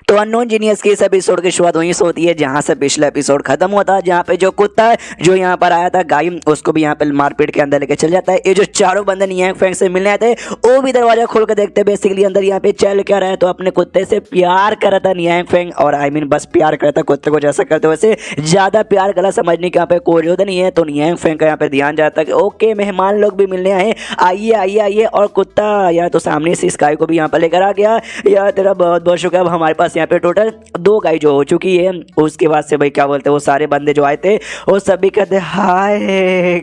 तो unknown genius की इस एपिसोड की शुरुआत वहीं से होती है जहां से पिछला एपिसोड खत्म हुआ था, जहां पे जो कुत्ता है जो यहाँ पर आया था गाय, उसको भी यहाँ पे मारपीट के अंदर लेके चल जाता है। ये जो चारों बंदे नियांग फैंग से मिलने आए थे वो भी दरवाजा खोल कर देखते बेसिकली अंदर यहाँ पे चल क्या रहा है। तो अपने कुत्ते से प्यार कर रहा था नियांग फैंग, और आई मीन बस प्यार करता कुत्ते को जैसा करते वैसे, ज्यादा प्यार गलत समझने का यहाँ पे कोई जरूरत नहीं है। तो नियांग फैंग का यहाँ पे ध्यान जाता है कि ओके मेहमान लोग भी मिलने आए, आइए आइए आइए। और कुत्ता यार तो सामने से इस गाय को भी यहाँ पर लेकर आ गया। यार तेरा बहुत बहुत शुक्र। अब हमारे पास यहाँ पे टोटल 2 गाय जो हो चुकी है। उसके बाद से भाई क्या बोलते हैं वो सारे बंदे जो आए थे वो सभी कहते हाय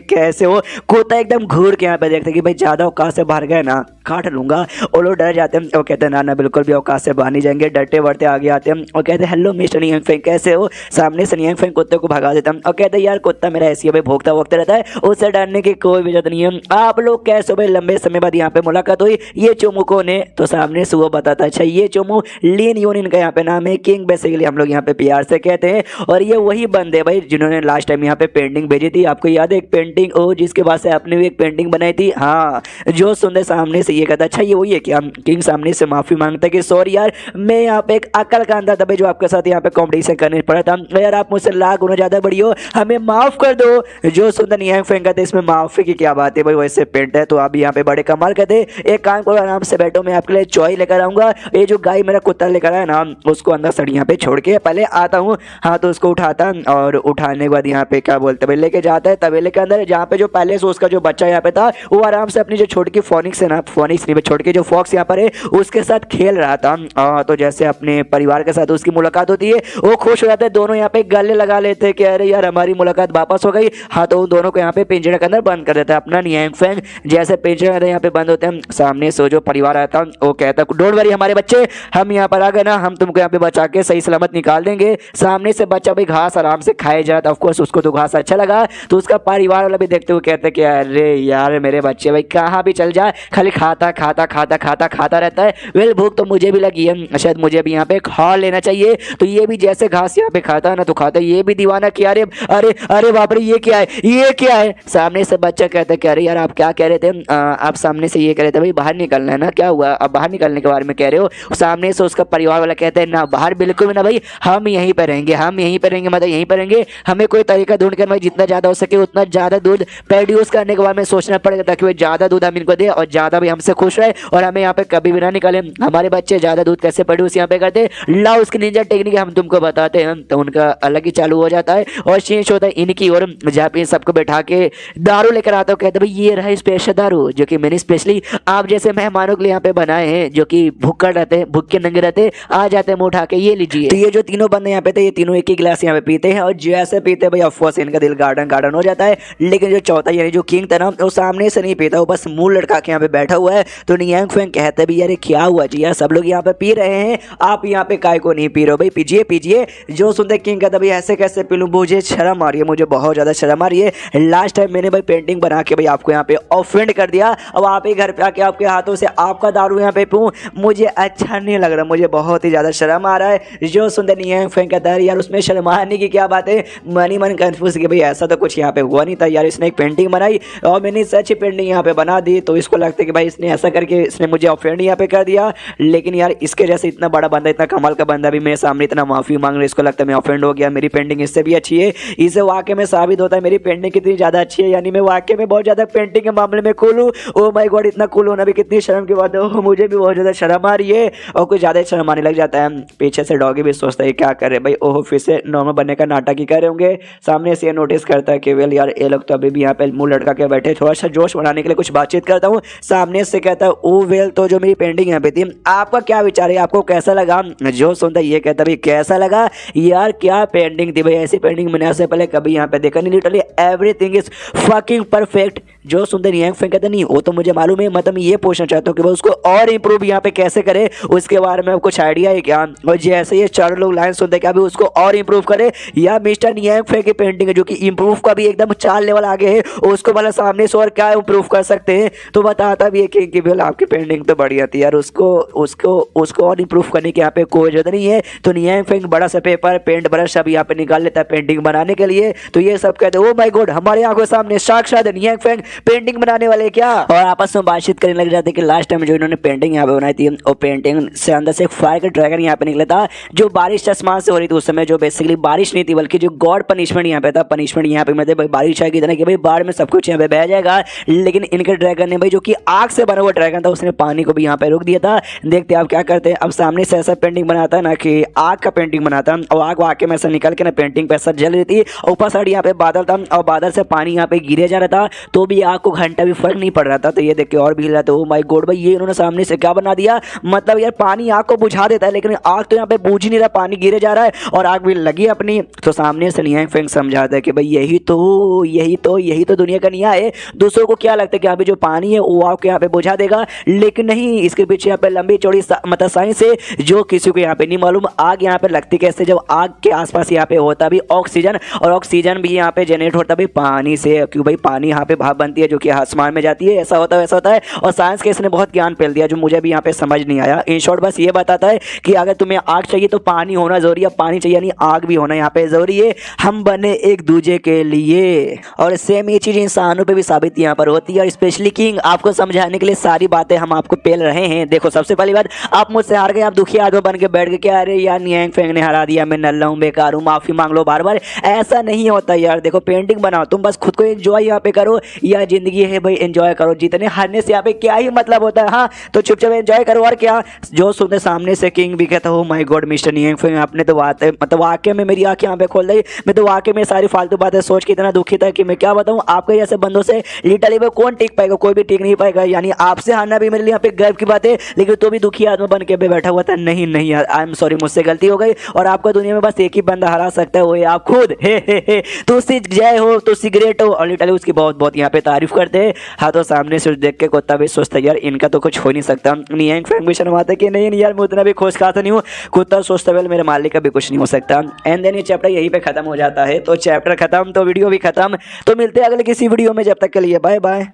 कैसे हो। कुत्ता एकदम घूर के यहाँ पे देखते कि भाई ज्यादा औकात से बाहर गए ना काट लूंगा। वो लोग डर जाते हैं। वो कहते हैं ना ना बिल्कुल भी औकात से बाहर नहीं जाएंगे। डरते बढ़ते आगे आते हैं और कहते हैं हेलो मिस्टर नियांग फैंग कैसे हो। सामने से नियांग फैंग कुत्ते को भगा देता है और कहते हैं यार कुत्ता मेरा ऐसी भाई भोगता वोगता रहता है, उससे डरने की कोई वजह नहीं है। आप लोग कैसे हो भाई, लंबे समय बाद यहाँ पे मुलाकात हुई। ये चोमू कौन है। तो सामने से वो बताता है अच्छा ये चोमू लीन यून इनका यहाँ पे नाम है, किंग बेसिकली हम लोग यहाँ पे प्यार से कहते हैं। और ये वही बंदे भाई जिन्होंने लास्ट टाइम यहाँ पे पेंटिंग भेजी थी, आपको याद है एक पेंटिंग ओ जिसके बाद से आपने भी एक पेंटिंग बनाई थी। हाँ जो सुंदर सामने से ये कहता अच्छा ये वही है क्या। किंग सामने से माफी मांगता है कि सॉरी यार मैं यहाँ पे एक अकल का अंदर था भाई जो आपके साथ यहाँ पे कॉम्पिटिशन करने पड़ा था। यार आप मुझसे लाख गुना ज्यादा बड़ी हो, हमें माफ कर दो। जो सुंदर नियांग फैंग कहते इसमें माफी की क्या बात है भाई, वैसे पेंट है तो आप यहाँ पे बड़े कमाल कहते। एक काम करो आराम से बैठो, मैं आपके लिए चॉय लेकर आऊंगा। ये जो गाय मेरा कुत्ता लेकर आया ना उसको अंदर सड़ी यहाँ पे छोड़ के पहले आता हूँ। हाँ तो उसको उठाता और उठाने के बाद यहाँ पे क्या बोलते भाई लेके जाता है तबेले के अंदर, जहाँ पे जो पहले से उसका जो बच्चा यहाँ पे था वो आराम से अपनी जो छोटी की फोनिक्स है ना, फोनिक्स नहीं छोटी की जो फॉक्स यहाँ पर है उसके साथ खेल रहा था। तो जैसे अपने परिवार के साथ उसकी मुलाकात होती है वो खुश हो जाते हैं, दोनों यहाँ पे गले लगा लेते हैं कि अरे यार हमारी मुलाकात वापस हो गई। हाँ तो उन दोनों को यहाँ पे पिंजरे के अंदर बंद कर देता है अपना नियांग फैंग। जैसे पिंजरे के अंदर यहाँ पे बंद होते हैं, सामने से जो परिवार आता है वो कहता है डोंट वरी हमारे बच्चे, हम यहाँ पर आ गए ना, हम तुमको यहाँ पे बचा के सही सलामत निकाल देंगे। सामने से बच्चा भाई घास आराम से खाए जा रहा था, ऑफकोर्स उसको तो घास अच्छा लगा। तो उसका परिवार वाला भी देखते हुए कहते कि अरे यार मेरे बच्चे भाई कहाँ भी चल जाए खाली खाता खाता खाता खाता खाता रहता है। वेल भूख तो मुझे भी लगी है, शायद मुझे भी यहाँ पे खा लेना चाहिए। तो ये भी जैसे घास यहाँ पे खाता है ना तो खाता है, ये भी दीवाना कि अरे अरे अरे बाप रे ये क्या है ये क्या है। सामने से बच्चा कहता है कि अरे यार आप क्या कह रहे थे। आप सामने से ये कह रहे थे भाई बाहर निकलना है ना, क्या हुआ अब बाहर निकलने के बारे में कह रहे हो। सामने से उसका परिवार वाला कहता है ना बाहर बिल्कुल भी ना भाई, हम यहीं पर रहेंगे, हम यहीं पर रहेंगे, मतलब यहीं पर रहेंगे। हमें कोई तरीका ढूंढ कर भाई जितना ज़्यादा हो सके उतना ज़्यादा दूध प्रोड्यूस करने के बारे में सोचना पड़ेगा ताकि वो ज़्यादा दूध हम इनको दे और ज़्यादा भी हमसे खुश रहे और हमें यहाँ पे कभी भी ना निकाले। हमारे बच्चे ज़्यादा दूध कैसे प्रोड्यूस यहाँ पे करते हैं, लाओ उसकी निंजा टेक्निक हम तुमको बताते हैं। तो उनका अलग ही चालू हो जाता है और चेंज होता है इनकी और जहाँ पे सबको बैठा के दारू लेकर आता हूँ। कहते भाई ये रहा स्पेशल दारू जो कि मैंने स्पेशली आप जैसे मेहमानों के लिए यहाँ पे बनाए हैं जो कि भूखा रहते हैं, भूखे नंगे रहते आ जाते हैं मुँह उठा के, ये लीजिए। तो ये जो तीनों बंदे यहाँ पे थे ये तीनों एक ही गिलास यहाँ पे पीते हैं और जैसे पीते हैं भाई ऑफकोर्स इनका दिल गार्डन गार्डन हो जाता है। लेकिन जो चौथा यानी जो किंग था ना वो सामने से नहीं पीता, वो बस मुंह लटका के यहाँ पे बैठा हुआ है। तो नियांग फैंग कहते भी यार क्या हुआ जी यार सब लोग यहाँ पे पी रहे हैं, आप यहाँ पे काय को नहीं पी रहे हो भाई, पीजिए पीजिए। जो सुनते किंग कहता भाई ऐसे कैसे पी लूँ, मुझे शर्म आ रही है, मुझे बहुत ज़्यादा शर्म आ रही है। लास्ट टाइम मैंने भाई पेंटिंग बना के भाई आपको यहाँ पे ऑफेंड कर दिया, अब आप ही घर पे आके आपके हाथों से आपका दारू यहाँ पे पीऊँ, मुझे अच्छा नहीं लग रहा, मुझे बहुत ही ज़्यादा शर्म आ रहा है। जो सुनते नियांग फैंग कहता है यार उसमें शर्माने की क्या बात है। मन कंफ्यूज कि भाई ऐसा तो कुछ यहाँ पे हुआ नहीं था यार, इसने एक पेंटिंग बनाई और मैंने सच ही पेंटिंग यहाँ पे बना दी तो इसको लगता है कि भाई इसने ऐसा करके इसने मुझे ऑफेंड यहाँ पे कर दिया। लेकिन यार इसके जैसे इतना बड़ा बंदा, इतना कमाल का बंदा भी मेरे सामने इतना माफी मांग रहा है, इसको लगता है मैं ऑफेंड हो गया, मेरी पेंटिंग इससे भी अच्छी है। इसे वाकई में साबित होता है मेरी पेंटिंग कितनी ज़्यादा अच्छी है, यानी मैं वाकई में बहुत ज़्यादा पेंटिंग के मामले में कूल हूँ। ओ माय गॉड इतना कूल होना भी कितनी शर्म की बात है, मुझे भी बहुत ज़्यादा शर्म आ रही है और कुछ ज़्यादा शर्म आने लग जाता है। पीछे से डॉगी भी सोचता है क्या करे भाई, ओह फिर से नॉर्मल बनने का नाटक ही कर रहे होंगे। सामने से ये नोटिस करता है कि वेल यार ये लोग तो अभी भी यहाँ पे मुंह लटका के बैठे, थोड़ा सा जोश बनाने के लिए कुछ बातचीत करता हूँ। सामने से कहता है ओ वेल तो जो मेरी पेंटिंग यहाँ पे थी आपका क्या विचार है, आपको कैसा लगा। जो सुनता ये कहता भाई कैसा लगा यार, क्या पेंटिंग थी भाई, ऐसी पेंटिंग मैंने ऐसे पहले कभी यहाँ पे देखा नहीं, literally everything is fucking perfect. जो सुनते नियांग फैंग कहते नहीं वो तो मुझे मालूम है, मतलब ये पूछना चाहता हूँ कि भाई उसको और इंप्रूव यहाँ पे कैसे करे, उसके बारे में कुछ आइडिया है क्या। और जैसे ये चारों लोग लाइन सुनते क्या भी उसको और इंप्रूव करे, या मिस्टर नियांग फैंग की पेंटिंग है जो कि इंप्रूव का भी एकदम 4 लेवल आगे है, उसको मतलब सामने से और क्या इंप्रूव कर सकते हैं। तो बताता भी है कि भाई आपकी पेंटिंग तो बढ़िया थी यार, उसको उसको उसको और इंप्रूव करने की यहाँ पे कोई जरूरत नहीं है। तो नियांग फैंग बड़ा सा पेपर पेंट ब्रश सब यहाँ पे निकाल लेता है पेंटिंग बनाने के लिए। तो ये सब कहते हैं ओ माय गॉड हमारे आंखों सामने साक्षात नियांग फैंग पेंटिंग बनाने वाले क्या, और आपस में बातचीत करने लग जाते कि लास्ट टाइम जो इन्होंने पेंटिंग यहाँ पे बनाई थी और पेंटिंग से अंदर से फायर का ड्रैगन यहाँ पे निकला था, जो बारिश आसमान से हो रही थी उस समय, जो बेसिकली बारिश नहीं थी बल्कि जो गॉड पनिशमेंट यहाँ पे था, पनिशमेंट यहाँ पे मतलब भाई बारिश आएगी इतना कि भाई बाढ़ में सब कुछ यहाँ पे बह जाएगा। लेकिन इनके ड्रैगन ने भाई जो कि आग से बना हुआ ड्रैगन था उसने पानी को भी यहाँ पे रोक दिया था। देखते आप क्या करते हैं। अब सामने से ऐसा पेंटिंग बनाता है ना कि आग का पेंटिंग बनाता है और आग वाके में ऐसा निकल के ना पेंटिंग पे ऐसा जल रही थी। ऊपर साइड यहाँ पे बादल था और बादल से पानी यहाँ पे गिरे जा रहा था, तो भी आग को घंटा भी फर्क नहीं पड़ रहा था। तो ये देख के और भी हिल रहा था। ओ माय गॉड भाई, ये इन्होंने सामने से क्या बना दिया। मतलब यार पानी आग को बुझा देता है लेकिन आग तो यहाँ पे बुझ ही नहीं रहा, पानी गिरे जा रहा है और आग भी लगी अपनी। तो सामने से लियांग फेंग समझाता है कि भाई यही तो दुनिया का न्याय है। दूसरों को क्या लगता है कि यहाँ पे जो पानी है वो आग को यहाँ पे बुझा देगा, लेकिन नहीं, इसके पीछे यहाँ पे लंबी चौड़ी मतलब साइंस है जो किसी को यहाँ पे नहीं मालूम। आग यहाँ पे लगती कैसे, जब आग के आसपास यहाँ पे होता भी ऑक्सीजन और ऑक्सीजन भी यहाँ पे जनरेट होता भी पानी से, क्यों भाई पानी यहाँ पे भाप बनती है जो कि आसमान में जाती है, ऐसा होता है वैसा होता है। और साइंस के इसने बहुत ज्ञान फैल दिया जो मुझे भी यहाँ पे समझ नहीं आया। इन शॉर्ट बस ये बताता है कि अगर तुम्हें आग चाहिए तो पानी होना जरूरी है, पानी चाहिए नहीं आग भी होना यहाँ पे जरूरी है। हम बने एक दूसरे के लिए। और सेम ये चीज इंसानों पे भी साबित यहाँ पर होती है। और स्पेशली किंग आपको समझाने के लिए सारी बातें हम आपको पेल रहे हैं। देखो सबसे पहली बात, आप मुझसे हार गए, आप दुखी आदमी बन के बैठ गए कि अरे यार लियांग फेंग ने हरा दिया, मैं नल्ला हूँ, बेकार हूँ, माफी मांग लो बार बार। ऐसा नहीं होता यार। देखो पेंटिंग बनाओ, तुम बस खुद को एंजॉय यहाँ पे करो, या जिंदगी है भाई एंजॉय करो। जितने हारने से यहाँ पे क्या ही मतलब होता है। हाँ तो चुपचाप एंजॉय करो। और क्या जो सुनते सामने से किंग भी कहता हो my God mister Liang Feng आपने तो बात है मतलब वाकई में मेरी आंखें यहाँ पे खोल दी। मैं तो वाकई में सारी फालतू बातें सोच के इतना दुखी था कि मैं क्या बताऊँ। आपके जैसे बंदों से लिटरली में कौन टिक पाएगा, कोई भी टिक नहीं पाएगा। यानी आपसे हारना भी मेरे लिए यहाँ पे गर्व की बात है, लेकिन तो भी दुखी आदमी बन के बैठा हुआ था। नहीं यार, आई एम सॉरी, मुझसे गलती हो गई। और आपको दुनिया में बस एक ही बंदा हरा सकता है, वो है आप खुद। हे तुसी जय हो, तुसी ग्रेट हो। और लिटरली उसकी बहुत यहाँ पे तारीफ करते हैं। हाँ तो सामने से देख के कुत्ता भी सोचता है यार इनका तो कुछ हो नहीं सकता। लियांग फेंग भी शर्माता है कि नहीं यार मैं उतना भी खुश खाता नहीं हूँ। कुत्ता सोचता है मेरे मालिक का भी कुछ नहीं हो सकता। एंड देन ये चैप्टर यहीं पे खत्म हो जाता है। तो चैप्टर खत्म तो वीडियो भी खत्म। तो मिलते हैं अगले किसी वीडियो में, जब तक के लिए बाय बाय।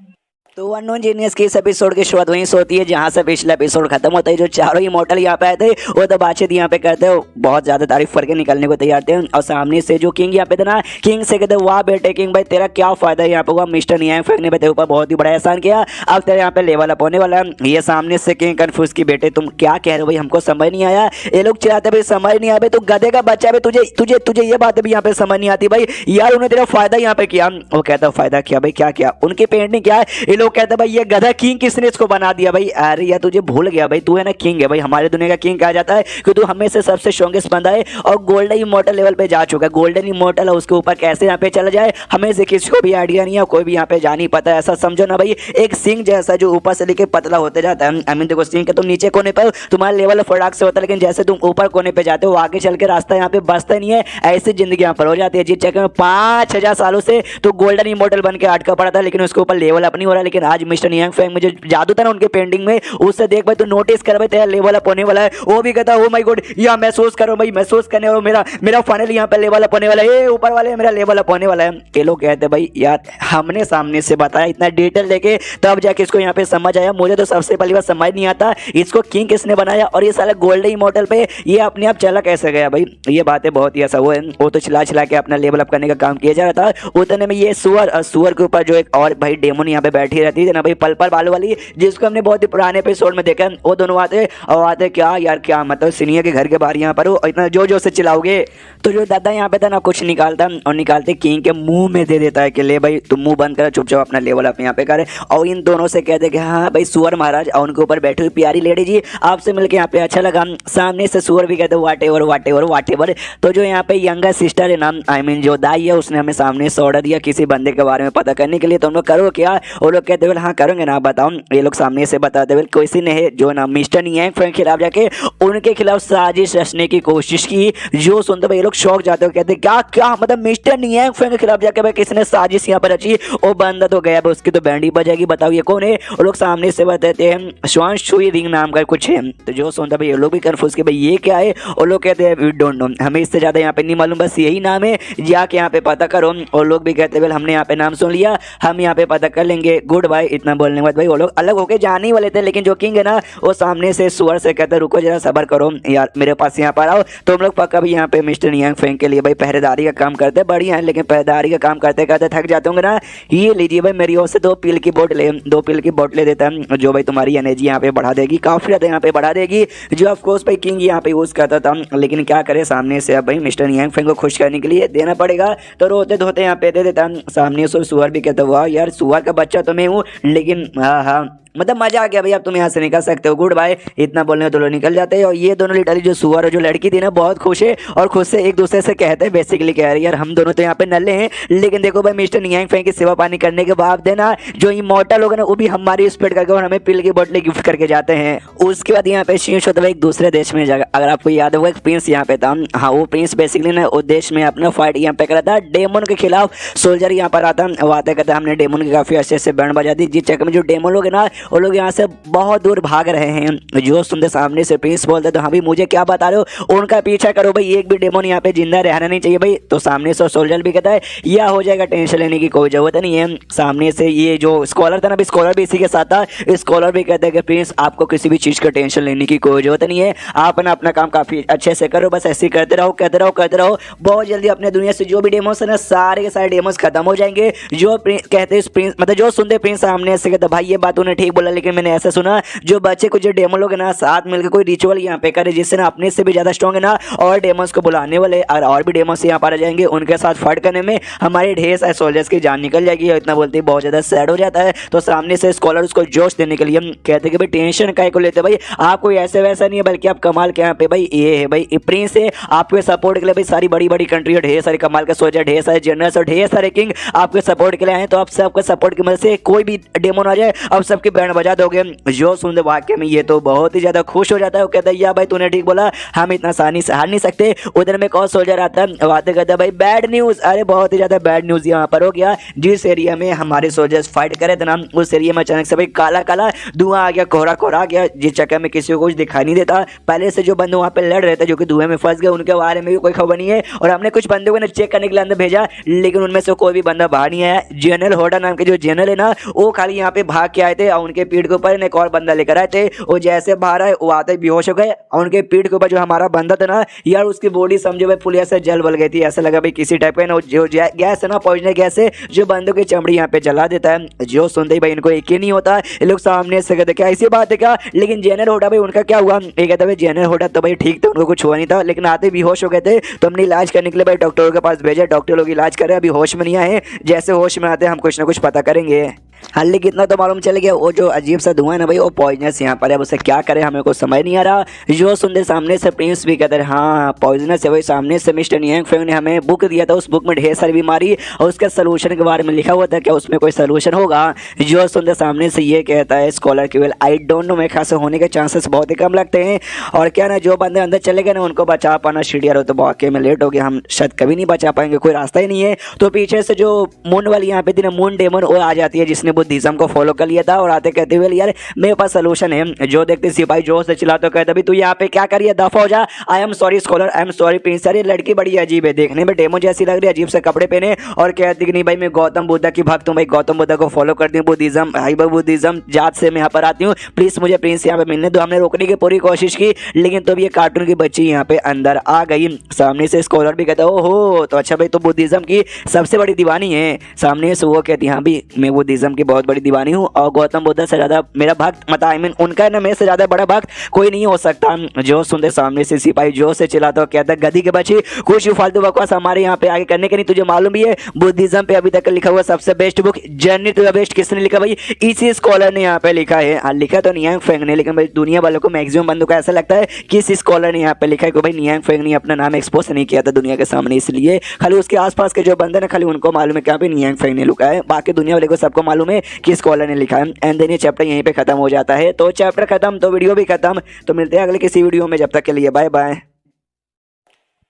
तो अननोन जीनियस की इस एपिसोड की शुरुआत वहीं से होती है जहां से पिछला एपिसोड खत्म होता है। जो चारों इमॉर्टल यहाँ पे आए थे वो तो बातचीत यहाँ पे करते हो, बहुत ज्यादा तारीफ करके निकलने को तैयार थे। और सामने से जो किंग यहाँ पे थे ना, किंग से कहते वाह बेटे किंग भाई तेरा क्या फायदा है यहाँ पे हुआ, मिस्टर लियांग फेंग ने तेरे ऊपर बहुत ही बड़ा एहसान किया, अब तेरे यहाँ पे लेवल अप होने वाला है। ये सामने से किंग कंफ्यूज की बेटे तुम क्या कह रहे हो भाई, हमको समझ नहीं आया। ये लोग चिल्लाते भाई समझ नहीं आया भाई, तू गधे का बच्चा है, तुझे तुझे तुझे ये बातें भी यहाँ पे समझ नहीं आती भाई। यार उन्होंने तेरा फायदा यहाँ पे किया। वो कहता फायदा किया भाई, क्या किया, उनकी पेंटिंग क्या है। ये लोग कहते भाई ये किंग किसने इसको बना दिया भाई। अरे यार तुझे भूल गया भाई, तू है ना किंग है भाई, हमारे दुनिया का किंग कहा जाता है कि तू हमें से सबसे स्ट्रॉन्गेस्ट बंदा है और गोल्डन इमॉर्टल लेवल पे जा चुका है। गोल्डन इमॉर्टल है, उसके ऊपर कैसे यहाँ पे चला जाए हमें से किसी को भी आइडिया नहीं है, कोई भी यहाँ पे जा नहीं पाता। ऐसा समझो ना भाई एक सिंह जैसा जो ऊपर से लेके पतला होते जाता है। आई मीन देखो सिंह के तुम नीचे कोने पर तुम्हारा लेवल फटाक से होता है, लेकिन जैसे तुम ऊपर कोने पे जाते हो आगे चल के रास्ता यहाँ पे बसता नहीं है। ऐसी जिंदगी यहाँ पर हो जाती है। जिस चक्कर में 5000 सालों से तो गोल्डन इमॉर्टल बन के अटका पड़ा था, लेकिन उसके ऊपर लेवल अप नहीं हो रहा। लेकिन आज मिस्टर लियांग फेंग में जो जादू था ना उनके पेंटिंग में, उससे देख भाई तू नोटिस कर भाई तेरा लेवल अप होने वाला है। वो भी कहता ओ माय गॉड या महसूस करो भाई, महसूस करने वाला मेरा फाइनली यहाँ पे लेवल अप होने वाला है, ऊपर वाले मेरा लेवल अप होने वाला है। ये लोग कहते भाई यार हमने सामने से बताया इतना डिटेल लेके तब जाके इसको यहाँ पे समझ आया। मुझे तो सबसे पहली बार समझ नहीं आता इसको किंग किसने बनाया और ये साला गोल्डन इमॉर्टल पे ये अपने आप चला कैसे गया भाई। ये बातें बहुत ही ऐसा वो तो चिल्ला के अपना लेवल अप करने का काम किया जा रहा था। उतने में ये सुअर के ऊपर जो एक और भाई डेमन यहाँ पे बैठी रहती थी ना भाई पल बाल वाली, जिसको हमने बहुत ही पुराने एपिसोड में देखा। वो दोनों आते और आते क्या यार क्या मतलब सीनियर के घर के बाहर यहाँ पर वो इतना जोर से चिल्लाओगे तो जो दादा यहाँ पे था ना कुछ निकालता और निकालते किंग के मुंह में दे देता है कि ले भाई तुम मुंह बंद कर चुपचाप अपना लेवल अप यहाँ पे करे। और इन दोनों से कहते कि हाँ भाई सुअर महाराज और उनके ऊपर बैठी हुई प्यारी लेडी जी आपसे मिलकर यहाँ पे अच्छा लगा। सामने से सुअर भी कहते वाट एवर। तो जो यहाँ पे यंगर सिस्टर है ना आई मीन जो दाई है उसने हमें सामने से ऑर्डर दिया किसी बंदे के बारे में पता करने के लिए, तुम लोग करो क्या। वो लोग कहते बोले हाँ करोगे ना बताओ। ये लोग सामने से बताते हुए किसी ने जो ना मिस्टर लियांग फेंग के खिलाफ जाके उनके खिलाफ साजिश रचने की कोशिश की। जो सुनते भाई ये लोग शौक जाते हो कहते क्या मतलब मिस्टर लियांग फेंग के खिलाफ जाके भाई किसने साजिश यहाँ पर रची। वो बंदा तो गया उसकी तो बैंड ही बजेगी, बताओ ये कौन है। वो लोग सामने से बताते हैं श्वान शुई रिंग नाम का कुछ है। तो जो सुनता भाई ये लोग भी कंफ्यूज कि भाई ये क्या है। वो लोग कहते हैं वी डोंट नो, हमें इससे ज्यादा यहाँ पे नहीं मालूम, बस यही नाम है जाके यहाँ पे पता करो। और लोग भी कहते हैं हमने यहाँ पे नाम सुन लिया, हम यहाँ पे पता कर लेंगे। Good bye. इतना बोलने के बाद भाई वो लोग अलग होके जाने ही वाले थे, लेकिन जो किंग है ना वो सामने से सुअर से कहते रुको जरा सबर करो यार, मेरे पास यहाँ पर आओ, तुम लोग पक्का भी यहाँ पे मिस्टर नियांग फेंग के लिए भाई पहरेदारी का काम करते बढ़िया है, लेकिन पहरेदारी का काम करते करते थक जाते होंगे ना, ये लीजिए भाई मेरी ओर से 2 पील की बोतलें, 2 पील की बोतलें देता है जो भाई तुम्हारी एनर्जी यहाँ पे बढ़ा देगी, काफी ज्यादा यहाँ पे बढ़ा देगी, जो ऑफकोर्स भाई किंग यहाँ पे यूज करता था। लेकिन क्या करे सामने से अब भाई मिस्टर नियांग फेंग को खुश करने के लिए देना पड़ेगा, तो रोते धोते यहाँ पे दे देता। सामने से सुअर भी कहता वाह यार सुअर का बच्चा तो मैं हूँ, लेकिन हाँ हाँ मतलब मजा आ गया भाई, अब तुम यहाँ से निकल सकते हो, गुड बाय। इतना बोलने तो लोग निकल जाते हैं और ये दोनों लिटरली जो सुअर और जो लड़की थी ना बहुत खुश है और खुद से एक दूसरे से कहते हैं बेसिकली कह रहे यार हम दोनों तो यहाँ पे नल्ले हैं, लेकिन देखो भाई मिस्टर नियांग फेंग की सेवा पानी करने के बाद देना जो इमॉर्टल लोग ना वो भी हमारी स्पीड करके और हमें पिल की बोतलें गिफ्ट करके जाते हैं। उसके बाद यहाँ पे शीश होता है एक दूसरे देश में जाकर, अगर आपको याद होगा एक प्रिंस यहाँ पे था, हाँ वो प्रिंस बेसिकली ना उस देश में अपना फाइट यहाँ पे करा था डेमन के खिलाफ। सोल्जर यहाँ पर आता वो आते कहते हमने डेमन के काफी अच्छे से बैंड बजा दी, जिस चक्कर में जो डेमन लोग है ना वो लोग यहाँ से बहुत दूर भाग रहे हैं। जो सुनते सामने से प्रिंस बोलते तो हाँ भाई मुझे क्या बता रहे हो, उनका पीछा करो भाई, एक भी डेमन यहाँ पे जिंदा रहना नहीं चाहिए भाई। तो सामने से सोल्जर भी कहता है यह हो जाएगा, टेंशन लेने की कोई जरूरत नहीं है। सामने से ये जो स्कॉलर था ना, स्कॉलर भी इसी के साथ था, स्कॉलर भी कहता है कि प्रिंस आपको किसी भी चीज का टेंशन लेने की कोई जरूरत नहीं है, आप ना अपना काम काफी अच्छे से करो, बस ऐसे ही करते रहो करते रहो करते रहो, बहुत जल्दी अपने दुनिया से जो भी डेमोस है ना सारे के सारे डेमोस खत्म हो जाएंगे। जो कहते प्रिंस मतलब जो सुनते प्रिंस सामने से कहते भाई ये बात उन्हें ठीक बोला, लेकिन मैंने ऐसा सुना जो बच्चे कुछ डेमो लोग ना साथ मिलकर कोई रिचुअल यहाँ पे करे जिससे ना अपने से भी ज्यादा स्ट्रॉन्ग है ना और डेमोस को बुलाने वाले और भी डेमोस यहाँ पर आ जाएंगे, उनके साथ फाइट करने में हमारे ढेर सारे सोल्जर्स की जान निकल जाएगी। और इतना बोलते ही बहुत ज्यादा सैड हो जाता है। तो सामने से स्कॉलर उसको जोश देने के लिए कहते कि भाई टेंशन काहे को लेते भाई, आप कोई ऐसे वैसा नहीं है बल्कि आप कमाल के यहाँ पे भाई ये है भाई प्रिंस है, आपके सपोर्ट के लिए भाई सारी बड़ी बड़ी कंट्री और ढेर सारे कमाल के सोल्जर, ढेर सारे जनरल्स और ढेर सारे किंग आपके सपोर्ट के लिए आए, तो आप सबके सपोर्ट की मदद से कोई भी डेमोन आ जाए अब सबकी बैंड बजा दोगे। जो सुन वाक्य में ये तो बहुत ही ज्यादा खुश हो जाता है, वो कहता है या भाई तूने ठीक बोला, हम इतना आसानी से हार नहीं सकते। उधर में एक और सोल्जर आता है, बातें करता है भाई बैड न्यूज, अरे बहुत ही ज्यादा बैड न्यूज यहाँ पर हो गया। जिस एरिया में हमारे सोल्जर्स फाइट करे थे ना उस एरिया में अचानक से भाई काला काला धुआं आ गया, कोहरा कोहरा आ गया, जिस चक्कर में किसी को कुछ दिखाई नहीं देता। पहले से जो बंदे वहाँ पे लड़ रहे थे जो कि धुएं में फंस गए उनके बारे में भी कोई खबर नहीं है, और हमने कुछ बंदों को चेक करने के लिए अंदर भेजा, लेकिन उनमें से कोई भी बंदा बाहर नहीं आया। जनरल होडा नाम के जो जनरल है ना वो खाली यहाँ पे भाग के आए थे और उनके पीठ के ऊपर एक और बंदा लेकर आए थे, वो जैसे बाहर आए वो आते बेहोश हो गए और उनके पीठ के ऊपर जो हमारा बंदा था ना यार उसकी बॉडी समझो भाई पुलिया से जल बल गई थी, ऐसा लगा भाई किसी टाइप का ना जो गैस है ना पॉइजनस गैस है जो बंदों की चमड़ी यहाँ पे जला देता है। जो सुनते ही भाई इनको एक ही नहीं होता, ये लोग सामने से कहते क्या ऐसी बात है क्या, लेकिन जनरल होडा भाई उनका क्या हुआ, ये कहता भाई जनरल होडा तो भाई ठीक था, उनको कुछ हुआ नहीं था, लेकिन आते बेहोश हो गए थे, तो हमने इलाज करने के लिए भाई डॉक्टरों के पास भेजा, डॉक्टर लोग इलाज कर रहे हैं, अभी होश में नहीं आए, जैसे होश में आते हम कुछ ना कुछ पता करेंगे। हाँ लेकिन इतना तो मालूम चल गया वो जो अजीब सा धुआं है ना भाई वो पॉइजनस यहाँ पर है, उसे क्या करे हमें को समझ नहीं आ रहा। जो सुनते सामने से प्रिंस भी कहते हैं हाँ पॉइजनस है भाई, सामने से मिस्टर नियांग फेंग ने हमें बुक दिया था, उस बुक में ढेर सारी बीमारी और उसके सोल्यूशन के बारे में लिखा हुआ था, क्या उसमें कोई सोल्यूशन होगा। जो सुनते सामने से ये कहता है स्कॉलर की वेल आई डोंट नो, मेरे ख्याल से होने के चांसेस बहुत ही कम लगते हैं, और क्या ना जो बंदे अंदर चले गए ना उनको बचा पाना सीढ़िया तो वाकई में लेट हो गया, हम शायद कभी नहीं बचा पाएंगे, कोई रास्ता ही नहीं है। तो पीछे से जो मून वाली यहाँ पे थी ना मून डेमन वो आ जाती है जिसने बुद्धिज्म को फॉलो कर लिया था, और आते कहते हुए यार मेरे पास सोल्यूशन है। जो देखते सिपाही जोश से चिल्ला तो कहता भी तू यहाँ पे क्या करिए, दफा हो जा, I am sorry scholar, I am sorry Prince. यार ये लड़की बड़ी अजीब है, देखने में डेमो जैसी लग रही है, अजीब से कपड़े पहने और कहती कि नहीं भाई मैं गौतम बुद्ध की भक्त हूँ, भाई गौतम बुद्ध को फॉलो करती हूँ, बुद्धिज्म हाइबर बुद्धिज्म जात से मैं यहाँ पर आती हूँ, प्लीज मुझे प्रिंस यहाँ पे मिलने दो। हमने रोकने की पूरी कोशिश की लेकिन तो ये कार्टून की बच्ची यहाँ पे अंदर आ गई। सामने से स्कॉलर भी कहता ओहो तो अच्छा भाई तो बुद्धिज्म की सबसे बड़ी दीवानी है। सामने से वो कहती हाँ भी मैं बुद्धिज्म की बहुत बड़ी दीवानी हूँ और गौतम बुद्ध से ज्यादा मेरा भक्त मतलब आई मीन उनका ना मेरे से ज्यादा बड़ा भक्त कोई नहीं हो सकता। जो सुनते सामने से सिपाही जो से चिल्लाता तो कहता गधी के बच्चे कुछ फालतू बकवास हमारे यहाँ पे आगे करने के नहीं, तुझे मालूम भी है बुद्धिज्म पे अभी तक लिखा हुआ सबसे best book journey to the best किसने लिखा भाई, इसी स्कॉलर ने यहाँ पे लिखा है। हाँ लिखा तो नियांग फेंग ने, लेकिन भाई दुनिया वालों को मैक्सिमम बंदों को ऐसा लगता है कि इस स्कॉलर ने यहाँ पे लिखा है कि भाई नियांग फेंग ने अपना नाम एक्सपोज नहीं किया था दुनिया के सामने, इसलिए खाली उसके आसपास के जो बंदे ना खाली उनको मालूम है क्या भी नियांग फेंग ने लिखा है, बाकी दुनिया वाले को सबको मालूम है कि स्कॉलर ने लिखा है। एंड देन ये चैप्टर यहीं पे खत्म हो जाता है। तो चैप्टर खत्म तो वीडियो भी खत्म, तो मिलते हैं अगले किसी वीडियो में, जब तक के लिए बाय बाय।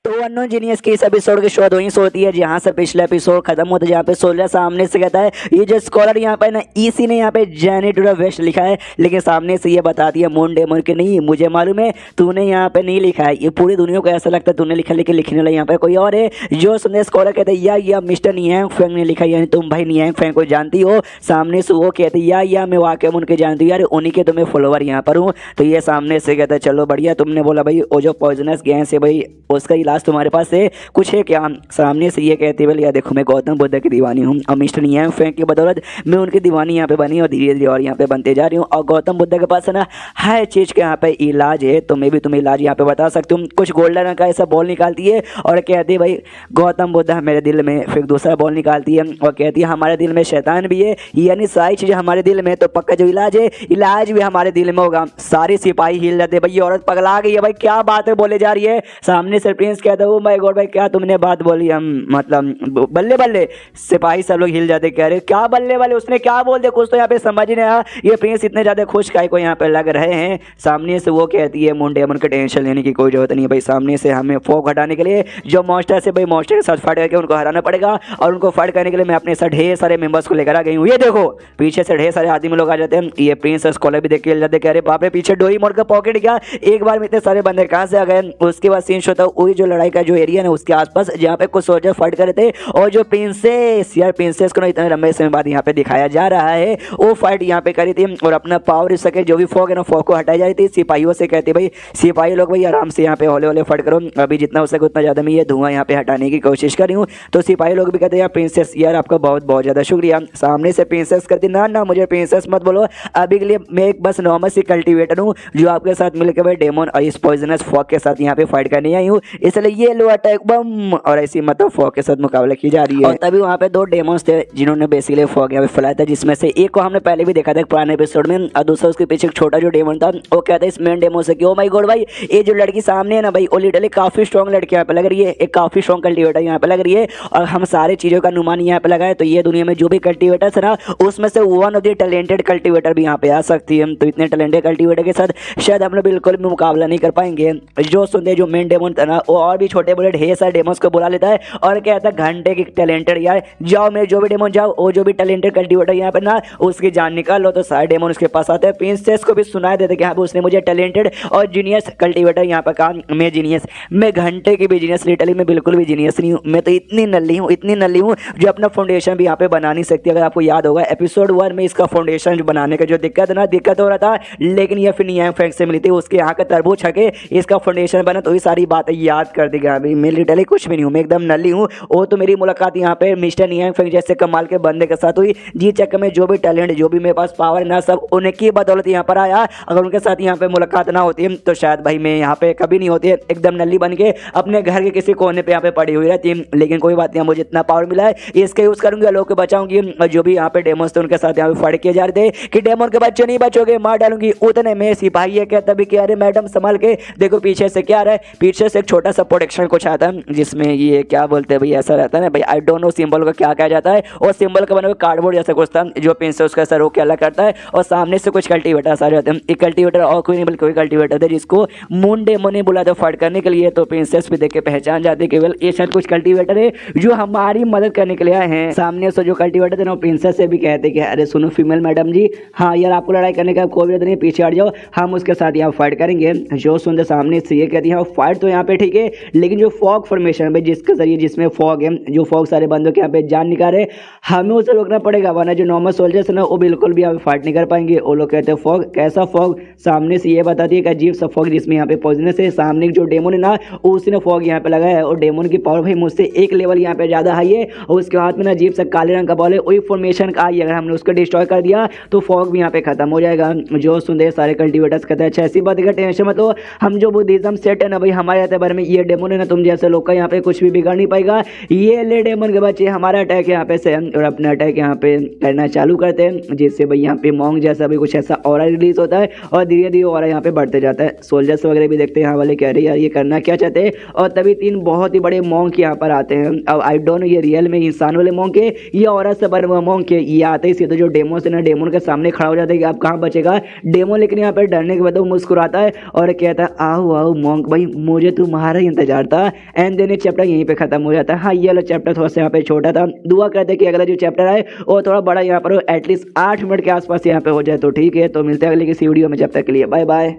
तो अननोन जीनियस की इस एपिसोड की शुरुआत वहीं से होती है जहाँ से पिछला एपिसोड खत्म होता है, जहाँ पे सोल्जर सामने से कहता है ये जो स्कॉलर यहाँ पे ना इसी ने यहाँ पे जर्नी टू द वेस्ट लिखा है, लेकिन सामने से ये बताती है मून डेमन कि नहीं मुझे मालूम है तूने यहाँ पे नहीं लिखा है, ये पूरी दुनिया को ऐसा लगता है तूने लिखा, लेकिन लिखने वाला यहाँ पे कोई और है। जो सुनने स्कॉलर कहते हैं या मिस्टर नियांग फेंग ने लिखा, यानी तुम भाई नियांग फेंग को जानती हो। सामने से वो कहते या मैं वाकई में उनके जानती हूँ यार, उन्हीं के तुम्हें फॉलोवर यहाँ पर हूँ। तो ये सामने से कहता है चलो बढ़िया, तुमने बोला भाई वो जो पॉइजनस गैस है भाई उसका इलाज तुम्हारे पास है कुछ है क्या। सामने से ये कहते बोले यार देखो मैं गौतम बुद्ध की दीवानी हूँ और मिस्टर नियांग फेंग की बदौलत मैं उनकी दीवानी यहाँ पे बनी और धीरे धीरे और यहाँ पे बनते जा रही हूँ। और गौतम बुद्ध के पास है ना हर चीज़ के यहाँ पे इलाज है, तो मैं भी तुम्हें इलाज यहाँ पे बता सकती हूँ। कुछ गोल्डन रंग का ऐसा बॉल निकालती है और कहती है भाई गौतम बुद्ध मेरे दिल में, फिर दूसरा बॉल निकालती है और कहती है हमारे दिल में शैतान भी है, यानी सारी चीज़ें हमारे दिल में, तो पक्का जो इलाज है इलाज भी हमारे दिल में होगा। सारे सिपाही हिल जाते भाई, ये औरत पगला गई है भाई, क्या बात है बोले जा रही है। सामने से प्रिंस कहता है ओ माय गॉड भाई क्या तुमने बात बोली, हम मतलब बल्ले बल्ले। सिपाही सब लोग हिल जाते, कह रहे क्या बल्ले बल्ले, उसने क्या बोल दिया, कुछ तो यहाँ पे समझ नहीं आया। ये प्रिंस इतने ज़्यादा खुश काय को यहाँ पे लग रहे हैं। सामने से वो कहती है मुंडे अमन का टेंशन लेने की कोई जरूरत नहीं भाई, सामने से हमें फॉग हटाने के लिए जो मॉन्स्टर से भाई मॉन्स्टर के साथ फाइट करके उनको हराना पड़ेगा, और उनको फाइट करने के लिए मैं अपने साथ ढेर सारे मेंबर्स को लेकर आ गई हूँ। ये देखो पीछे से ढेर सारे आदमी लोग आ जाते हैं। ये प्रिंस स्कॉलर भी देख के जाते, कह रहे बाप रे पीछे डोरेमोन का पॉकेट क्या, एक बार में इतने सारे बंदे कहाँ से आ गए। उसके बाद सीन होता है वही जो लड़ाई का जो एरिया है उसके आसपास जहाँ पे कुछ सोल्जर फाइट कर रहे थे, और जो प्रिंसेस यार प्रिंसेस को इतने लंबे समय बाद यहाँ पे दिखाया जा रहा है वो फाइट यहाँ पे करी थी और अपना पावर इस सके जो भी फॉग है ना फॉग को हटाई जा रही थी। सिपाहियों से कहते भाई सिपाही लोग भाई आराम से यहाँ पे हौले हौले फाइट करो, अभी जितना हो सके उतना ज़्यादा मैं ये धुआं यहाँ पे हटाने की कोशिश कर रही हूँ। तो सिपाही लोग भी कहते हैं यार प्रिंसेस यार आपका बहुत बहुत ज़्यादा शुक्रिया। सामने से प्रिंसेस करती ना ना मुझे प्रिंसेस मत बोलो, अभी के लिए मैं एक बस नॉर्मल सी कल्टिवेटर हूँ जो आपके साथ मिलकर भाई डेमन और इस पॉइजनस फॉग के साथ यहाँ पे फाइट करने आई हूँ, इसलिए ये लो अटैक बम और ऐसी मतलब फॉग के साथ मुकाबला की जा रही है। और तभी वहाँ पे दो डेमोन्स थे जिन्होंने बेसिकली फॉग यहाँ पे फैलाया था, जिसमें से एक को हमने पहले भी देखा था पुराने एपिसोड में, और दूसरा उसके पीछे एक छोटा जो डेमन था वो कहता है इस मेन डेमो से कि ओ माय गॉड भाई ये जो लड़की सामने है ना भाई वो लिटरली काफी स्ट्रॉन्ग लड़की यहाँ पे लग रही है, एक काफी स्ट्रॉन्ग कल्टिवेटर यहाँ पे लग रही है, और हम सारी चीजों का अनुमान यहाँ पे लगाए तो ये दुनिया में जो भी कल्टिवेटर्स है ना उसमें से one of the talented cultivator भी यहाँ पे आ सकती है। तो इतने टैलेंटेड कल्टिवेटर के साथ शायद हम लोग बिल्कुल भी मुकाबला नहीं कर पाएंगे। जो सुनते जो मेन डेमन था ना वो और भी छोटे बड़े ढेर सारे डेमोन्स को बुला लेता है और कहता है घंटे की टैलेंटेड यार जाओ मेरे जो भी डेमोन जाओ, वो जो भी टैलेंटेड कल्टिवेटर यहाँ पे ना उसकी जान निकाल लो। तो सारे डेमोन उसके पास आते हैं, प्रिंसेस को भी सुनाई देते कि हाँ उसने मुझे टैलेंटेड और जीनियस कल्टिवेटर यहाँ पर कहा, मैं जीनियस, मैं घंटे की भी जीनियस, लिटरली मैं बिल्कुल भी जीनियस नहीं हूँ, मैं तो इतनी नल्ली हूँ जो अपना फाउंडेशन भी यहाँ पे बना नहीं सकती। अगर आपको याद होगा एपिसोड 1 में इसका फाउंडेशन बनाने का जो दिक्कत हो रहा था, लेकिन ये फिर नियांग फेंग से मिली थी, उसके यहाँ का तरबूज छके इसका फाउंडेशन बना, तो ये सारी बातें याद कर दी गया। मैं लिटरली कुछ भी नहीं हूँ, मैं एकदम नल्ली हूँ। वो तो मेरी मुलाकात यहाँ पे मिस्टर नियांग फेंग जैसे कमाल के बंदे के साथ हुई, जी चक्कर में जो भी टैलेंट जो भी मेरे पास पावर ना सब उनकी बदौलत यहाँ पर आया। अगर उनके साथ यहाँ पे मुलाकात ना होती तो शायद भाई मैं यहाँ पे कभी नहीं होती, एकदम नल्ली बन के अपने घर के किसी कोने पे यहाँ पे पड़ी हुई रहती। लेकिन कोई बात नहीं, मुझे इतना पावर मिला है इसका यूज करूंगी, लोग को बचाऊंगी। और जो भी यहाँ पे डेमोस थे उनके साथ यहाँ पे फाइट किए जा रहे थे कि डेमोन के बच्चे नहीं बचोगे, मार डालूंगी। उतने में सिपाही है कहता भी कि अरे मैडम संभाल के देखो पीछे से क्या आ रहा है। पीछे से एक छोटा सा प्रोटेक्शन कुछ आता है जिसमें ये क्या बोलते हैं भाई ऐसा रहता है ना भाई, आई डोंट नो सिंबल का क्या कहा जाता है, और सिंबल का बना हुआ कार्डबोर्ड जैसा कुछ था जो पिन से उसका सर रोक के अलग करता है, और सामने से कुछ कल्टिवेटर सारे होते हैं। एक कल्टिवेटर और कोई नहीं बल्कि कोई कल्टिवेटर थे जिसको मून डेमो ने बुलाया था फाइट करने के लिए। तो प्रिंसेस भी देख के पहचान जाते केवल ये शायद कुछ कल्टिवेटर है जो हमारी मदद करने के लिए आए हैं। सामने से जो कल्टिवेटर थे ना प्रिंसेस से भी कहते कि अरे सुनो फीमेल मैडम जी, हाँ यार आपको लड़ाई करने का कोई जरूरत नहीं, पीछे हट जाओ, हम उसके साथ यहाँ फाइट करेंगे। जो सुनते सामने से ये कहती है फाइट तो यहाँ पे ठीक है, लेकिन जो फॉग फॉर्मेशन है जिसके जरिए जिसमें फॉग है, जो फॉग सारे बंदों के यहाँ पे जान निकाले, हमें उसे रोकना पड़ेगा, वरना जो नॉर्मल सोल्जर्स है ना वो बिल्कुल भी यहाँ पे फाइट नहीं कर पाएंगे। वो लोग कहते हैं फॉग कैसा फॉग, सामने से ये बताती है कि अजीब सा फॉग जिसमें यहाँ पे पॉइजनस है। सामने जो डेमोन है ना उसने फॉग यहाँ पे लगाया है, और डेमोन की पावर भाई मुझसे एक लेवल यहाँ पे ज्यादा हाई है, और उसके हाथ में ना अजीब सा काले रंग का बॉल है, वही फॉर्मेशन का आई, अगर हमने उसको डिस्ट्रॉय कर दिया तो फॉग भी यहाँ पे खत्म हो जाएगा। जो सुनते सारे कल्टिवेटर्स कहते हैं अच्छा ऐसी बात है, टेंशन मत लो, हम जो बुद्धिज्म सेट है ना भाई हमारे एतबार में ये डेमोन है ना तुम जैसे लोग का यहाँ पे कुछ भी बिगाड़ नहीं पाएगा। ये ले डेमोन के बच्चे हमारा अटैक यहाँ पे से और अपना अटैक यहाँ पे करना चालू करते हैं, जिससे भाई यहाँ पे मॉन्ग जैसा भी कुछ ऐसा ऑरा रिलीज होता है और धीरे धीरे ऑरा यहाँ पे बढ़ते जाता है। सोल्जर्स वगैरह भी देखते हैं यहाँ वाले कह रहे हैं यार ये करना क्या चाहते हैं, और तभी 3 बहुत ही बड़े मॉन्क यहाँ पर आते हैं। अब आई डोंट नो ये रियल में इंसान वाले मॉन्क है ये औरा से बड़े मॉन्क है। ये आते ही सीधे जो डेमो से ना डेमोन के सामने खड़ा हो जाता है कि आप कहाँ बचेगा डेमो, लेकिन यहाँ पे डरने के बाद वो मुस्कुराता है और कहता है आओ आओ मॉन्क भाई मुझे तुम्हारा इंतजार था। एंड देन चैप्टर यहीं पे खत्म हो जाता है। हाँ, ये वाला चैप्टर थोड़ा सा यहाँ पे छोटा था। दुआ करते कि अगला जो चैप्टर है वो थोड़ा बड़ा यहाँ पर एटलीस्ट 8 मिनट के आसपास यहाँ पे हो जाए तो ठीक है। तो मिलते हैं अगले किसी वीडियो में, जब तक के लिए बाय बाय।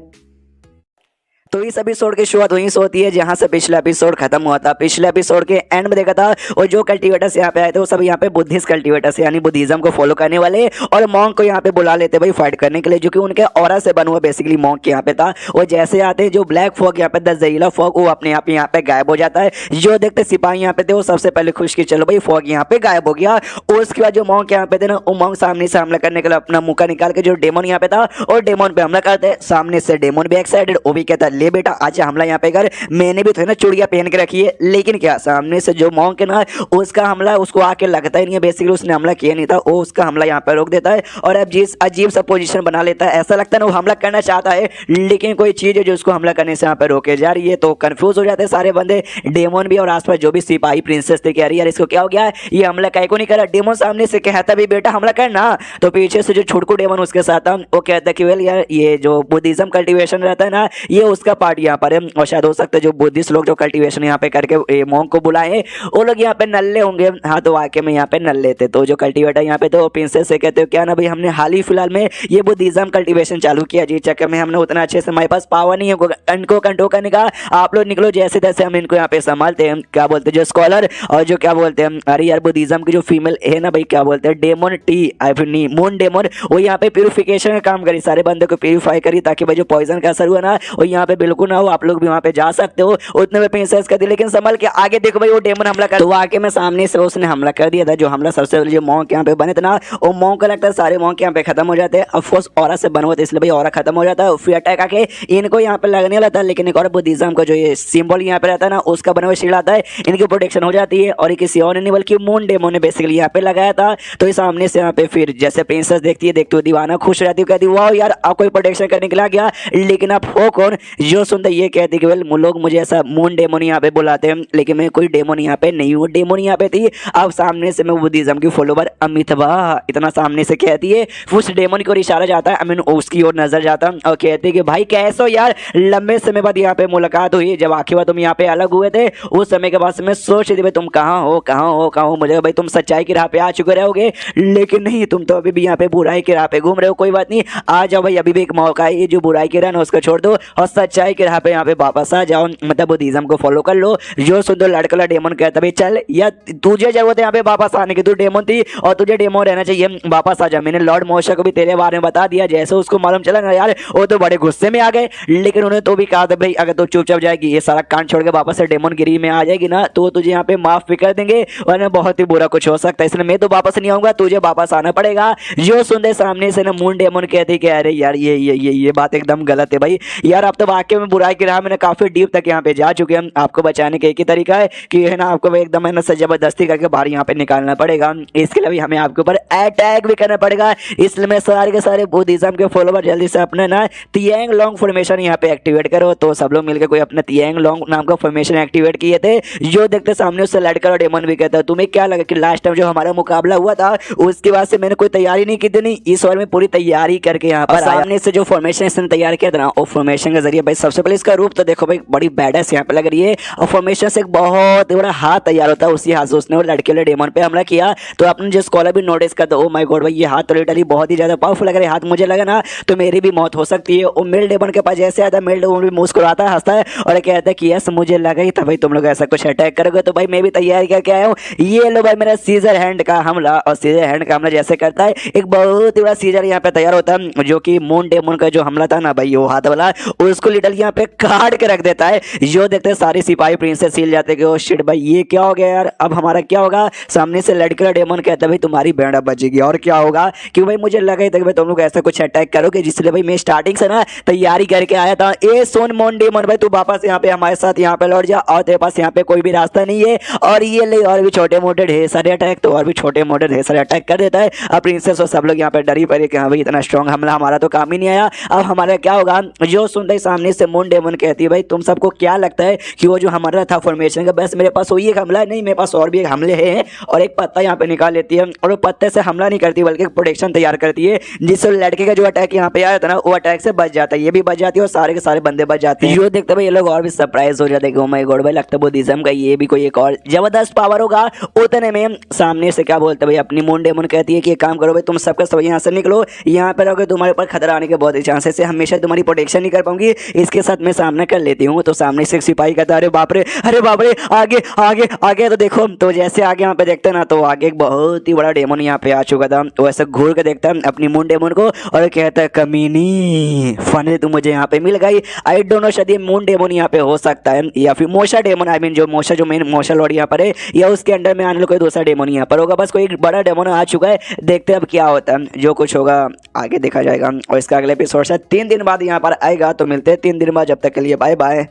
तो इस एपिसोड की शुरुआत वहीं से होती है जहां से पिछला एपिसोड खत्म हुआ था। पिछले एपिसोड के एंड में देखा था और जो कल्टीवेटर्स यहाँ पे आए थे वो सब यहाँ पे बुद्धिस्ट कल्टीवेटर्स यानी बुद्धिज्म को फॉलो करने वाले और मॉन्क को यहाँ पे बुला लेते भाई फाइट करने के लिए, जो कि उनके ऑरा से बना हुआ बेसिकली मॉन्क यहाँ पे था। और जैसे आते हैं जो ब्लैक फॉग यहाँ पे द जहीला फॉग वो अपने आप यहाँ पे गायब हो जाता है। जो देखते सिपाही यहाँ पे थे वो सबसे पहले खुश की चलो भाई फॉग यहाँ पे गायब हो गया। उसके बाद जो मॉन्क यहाँ पे थे ना वो मॉन्क सामने से हमला करने के लिए अपना मुक्का निकाल के जो डेमन यहाँ पे था और डेमन पे हमला करते हैं। सामने से डेमन भी एक्साइटेड, वो भी कहता है ले बेटा आज हमला यहाँ पे कर, मैंने भी तो है ना चूड़ियां पहन के रखी है। लेकिन क्या सामने से जो मॉन्क है ना उसका हमला उसको आके लगता ही नहीं है, बेसिकली उसने हमला किया नहीं था, वो उसका हमला यहाँ पे रोक देता है और अब जिस अजीब सा पोजीशन बना लेता है। ऐसा लगता है ना वो हमला करना चाहता है लेकिन कोई चीज है जो उसको हमला करने से यहाँ पे रोके जा रही है। तो कंफ्यूज हो जाते हैं सारे बंदे, डेमन भी और आसपास जो भी सिपाही प्रिंसेस थे, कह रही यार इसको क्या हो गया, ये हमला काहे को नहीं करा। डेमन सामने से कहता भी बेटा हमला करना, तो पीछे से जो छुटकू डेमन उसके साथ था वो कहता है कि वेल यार ये जो बुद्धिज्म कल्टीवेशन रहता है ना ये उसका पार्ट यहाँ पर है और शायद हो सकता है जो बुद्धिस्ट लोग जो कल्टीवेशन यहाँ पे करके मॉन्क को बुलाए वो लोग यहाँ पे नल्ले होंगे। हाँ, तो वाकई में यहाँ पे नल्ले थे। तो जो कल्टीवेटर यहाँ पे थे वो प्रिंसेस से कहते हो क्या ना भाई हमने हाल ही फिलहाल में ये बुद्धिज्म कल्टीवेशन चालू किया जी, चक्कर में हमने उतना अच्छे से हमारे पास पावर नहीं है इनको कंट्रोल करने का, आप लोग निकलो जैसे तैसे हम इनको यहाँ पे संभालते हैं। क्या बोलते हैं जो स्कॉलर और जो क्या बोलते हैं अरे यार बुद्धिज्म की जो फीमेल है ना भाई क्या बोलते हैं डेमन टी नहीं मून डेमन, वो यहाँ पे प्यूरिफिकेशन का काम करी, सारे बंदे को प्यूरिफाई करी ताकि भाई जो पॉइजन का असर हुआ ना वो यहाँ पे बिल्कुल ना हो, आप लोग भी वहाँ पे जा सकते हो। उतने में प्रिंसेस कर दी लेकिन संभल के आगे देखो भाई वो डेमन हमला कर, तो आगे में सामने से उसने हमला कर दिया था। जो हमला सबसे पहले जो मॉन्क यहाँ पे बने थे ना वो मॉन्क का लगता है सारे मॉन्क यहाँ पे खत्म हो जाते हैं। ऑफकोर्स ऑरा से बना हुआ था इसलिए भाई ऑरा खत्म हो जाता है। फिर अटैक आके इनको यहाँ पे लगने वाला था लेकिन एक और बुद्धिज्म का जो ये सिंबल यहाँ पे रहता है ना उसका बना हुआ शील्ड आता है, इनकी प्रोटेक्शन हो जाती है और किसी और नहीं बल्कि मून डेमन ने बेसिकली यहाँ पे लगाया था। तो इस सामने से यहाँ पे फिर जैसे प्रिंसेस देखती है देखते हुए दीवाना खुश रहती है, कहती वाह यार आप कोई प्रोटेक्शन करने के लिए आ गया, लेकिन आप हो कौन। जो सुनते ये कहती कि लोग मुझे ऐसा मून डेमन यहाँ पे बुलाते हैं लेकिन मैं कोई डेमन यहाँ पे नहीं हूँ, डेमन यहाँ पे थी अब सामने से मैं बुद्धिज्म की फॉलोवर अमितवा इतना सामने से कहती है। उस डेमन की ओर इशारा जाता है, अमीन उसकी ओर नजर जाता और कहती है कि भाई कैसे हो यार, लंबे समय बाद यहाँ पे मुलाकात हुई, जब आखिर बार तुम यहाँ पे अलग हुए थे उस समय के बाद मैं सोच रही थी भाई तुम कहाँ हो मुझे भाई तुम सच्चाई की राह पे आ चुके रहोगे लेकिन नहीं, तुम तो अभी भी यहाँ पे बुराई की राह पे घूम रहे हो। कोई बात नहीं, आ जाओ भाई अभी भी एक मौका है, ये जो बुराई की राह ना उसको छोड़ दो और सच्चाई की राह पे यहाँ पे वापस आ जाओ, मतलब बुद्धिज्म को फॉलो कर लो। जो सुन दो लड़का डेमन कहता भाई चल या तुझे जरूरत है यहाँ पे वापस आने की, तू डेमन थी और तुझे डेमन रहना चाहिए, वापस आ जा। मैंने लॉर्ड मोशा को भी तेरे बारे में बता दिया, जैसे उसको मालूम चला ना यार वो तो बड़े गुस्से में आ गए, लेकिन उन्होंने तो भी कहा था भाई अगर तू चुपचाप जाएगी ये सारा कांड छोड़ के वापस से डेमन गिरी में आ जाएगी ना तो तुझे यहाँ पे माफ भी कर देंगे वरना बहुत ही बुरा कुछ हो सकता है, इसलिए मैं तो वापस नहीं आऊंगा, तुझे वापस आना पड़ेगा। जो सुनते सामने से ना मून डेमन कहते कि अरे यार ये बात एकदम गलत है भाई, यार आप तो वाकई में बुराई की राह में काफी डीप तक यहाँ पे जा चुके हैं, आपको बचाने का एक ही तरीका है कि है ना आपको एकदम है ना जबरदस्ती करके बाहर यहाँ पे निकालना पड़ेगा, इसके लिए भी हमें आपके ऊपर अटैक भी करना पड़ेगा। इसलिए मैं सारे के सारे बुद्धिज्म के फॉलोवर जल्दी से अपना ना तियांग लॉन्ग फॉर्मेशन यहाँ पे एक्टिवेट करो। तो सब लोग मिलकर कोई अपना तियांग लॉन्ग नाम का फॉर्मेशन एक्टिवेट किए थे। जो देखते सामने उससे लड़का और डेमन भी कहता है तुम्हें क्या लगा कि लास्ट टाइम जो हमारा मुकाबला हुआ था उसके बाद से मैंने कोई तैयारी नहीं की थी, नहीं इस बार में पूरी तैयारी करके यहाँ पर सामने से जो फॉर्मेशन इसने तैयार किया था ना वो फॉर्मेशन के जरिए भाई सबसे पहले इसका रूप तो देखो भाई बड़ी बैडस यहाँ पे लग रही है और फॉर्मेशन से एक बहुत बड़ा हाथ तैयार होता है, उसी हाथ से उसने वो लड़के वाले डेमन पे हमला किया। तो आपने जो स्कॉलर भी नोटिस कर दो ओ माय गॉड भाई ये हाथ तो लिटरली बहुत ही ज्यादा पावरफुल लग रहा है, हाथ मुझे लगा ना तो मेरी भी मौत हो सकती है। वो मेल डेमन के पास जैसे आता है मेल डेमन भी मुस्कुराता है हंसता है और कहता है कि यस मुझे लगा ही था भाई तुम लोग ऐसा कुछ अटैक करोगे, तो भाई मैं भी तैयारी करके आया हूँ, ये लो भाई मेरा सीजर हैंड का हमला। और सीजर हैंड का हमला जैसे करता है एक बहुत ही बड़ा सीजर यहाँ पे तैयार होता है जो कि मून डेमन का जो हमला था ना भाई वो हाथ वाला उसको लिटल यहाँ पे काट के रख देता है। जो देखते हैं सारे सिपाही प्रिंसेस सील जाते हैं कि ओ शिट भाई ये क्या हो गया यार, अब हमारा क्या होगा। सामने से लड़का डेमन कहता है भाई तुम्हारी बेड़ा बचेगी और क्या होगा, क्यों भाई मुझे लगा ही था कि भाई तुम लोग ऐसा कुछ अटैक करोगे, जिसलिए भाई मैं स्टार्टिंग से ना तैयारी करके आया था। ए सोन मोन डेमन भाई तू वापस यहाँ पे हमारे साथ यहाँ पे लौट जा और तेरे पास यहाँ पे कोई भी रास्ता नहीं है। और ये ले और भी छोटे मोटे ढेर सारे अटैक, तो और भी छोटे मोटे ढेर सारे अटैक कर देता है। अब प्रिंसेस और सब लोग यहाँ पे डरी पड़े कि हाँ भाई इतना स्ट्रॉन्ग हमला हमारा तो काम ही नहीं आया, अब हमारा क्या होगा। जो सुनते ही सामने से मून डेमन कहती है भाई तुम सबको क्या लगता है कि वो जो हमारा था फॉर्मेशन का बस मेरे पास वही एक हमला है? नहीं, मेरे पास और भी एक हमले हैं। और एक पत्ता यहाँ पे निकाल लेती है और वो पत्ते से हमला नहीं करती बल्कि प्रोटेक्शन तैयार करती है, जिससे लड़के का जो अटैक यहाँ पे आया था ना वो अटैक से बच जाता है, ये भी बच जाती है और सारे के सारे बंदे बच जाते हैं। जो देखते भाई ये लोग और भी सरप्राइज हो जाते हैं, ओ माय गॉड भाई लगता है बुद्धिज्म का ये भी कोई एक और जबरदस्त पावर होगा। उतने में सामने से क्या बोलते भाई अपनी मून डेमन कहती है कि एक काम करो भाई तुम सबका सब यहाँ से निकलो, यहाँ पर अगर तुम्हारे ऊपर खतरा आने के बहुत ही चांसेस है, हमेशा तुम्हारी प्रोटेक्शन नहीं कर पाऊंगी, इसके साथ मैं सामना कर लेती हूँ। तो सामने से एक सिपाही कहता है अरे बाप रे आगे आगे आगे। तो देखो तो जैसे आगे यहाँ पे देखते हैं ना तो आगे एक बहुत ही बड़ा डेमन यहाँ पे आ चुका था। तो ऐसे घूर के देखता है अपनी मून डेमन को और कहता है कमीनी फाइनली तुम मुझे यहाँ पे मिल गई। आई डोंट नो शायद ये मून डेमन यहाँ पे हो सकता है या फिर मोशा डेमन, आई मीन जो मोशा जो मेन मोशा लॉर्ड यहाँ पर है, या उसके अंडर में आने वाला कोई दूसरा डेमन यहाँ पर होगा। बस कोई बड़ा डेमन आ चुका है, देखते हैं अब क्या होता है, जो कुछ होगा आगे देखा जाएगा। और इसका अगले एपिसोड से 3 दिन बाद यहाँ पर आएगा, तो मिलते हैं 3 दिन बाद, जब तक के लिए बाय बाय।